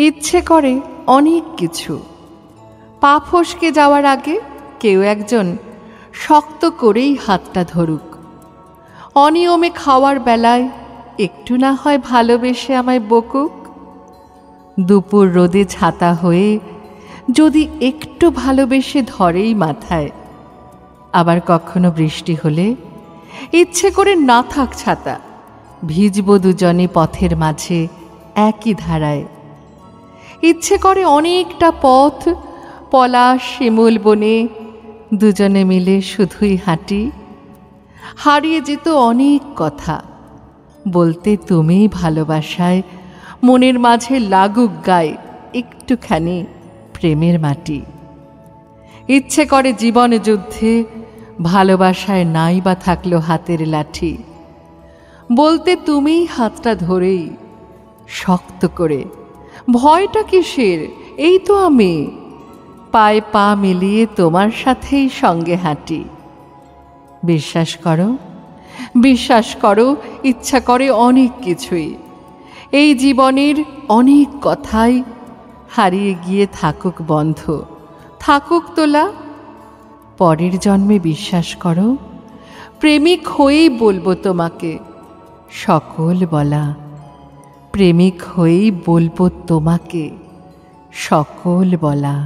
ইচ্ছে করে অনেক কিছু। পা ফসকে যাওয়ার আগে কেউ একজন শক্ত করেই হাতটা ধরুক। অনিয়মে খাওয়ার বেলায় একটু না হয় ভালোবেসে আমায় বকুক। দুপুর রোদে ছাতা হয়ে যদি একটু ভালোবেসে ধরেই মাথায়। আবার কখনো বৃষ্টি হলে ইচ্ছে করে না থাক ছাতা, ভিজব দুজনে পথের মাঝে একই ধারায়। ইচ্ছে করে অনেকটা পথ পলাশ শিমুল বনে দুজনে মিলে শুধুই হাঁটি। হারিয়ে যেত অনেক কথা, বলতে তুমি ভালোবাসায় মনের মাঝে লাগুক গায়ে একটুখানি প্রেমের মাটি। ইচ্ছে করে জীবন যুদ্ধে ভালোবাসায় নাই বা থাকলো হাতের লাঠি, বলতে তুমি হাতটা ধরেই শক্ত করে, ভয়টা কিসের, এই তো আমি, পায়ে পা মিলিয়ে তোমার সাথেই সঙ্গে হাঁটি। বিশ্বাস করো, বিশ্বাস করো, ইচ্ছা করে অনেক কিছুই। এই জীবনের অনেক কথাই হারিয়ে গিয়ে থাকুক বন্ধ, থাকুক তোলা। পরের জন্মে বিশ্বাস করো, প্রেমিক হয়েই বলবো তোমাকে সকল বলা। প্রেমিক হয়েই বলবো তোমাকে সকল বলা।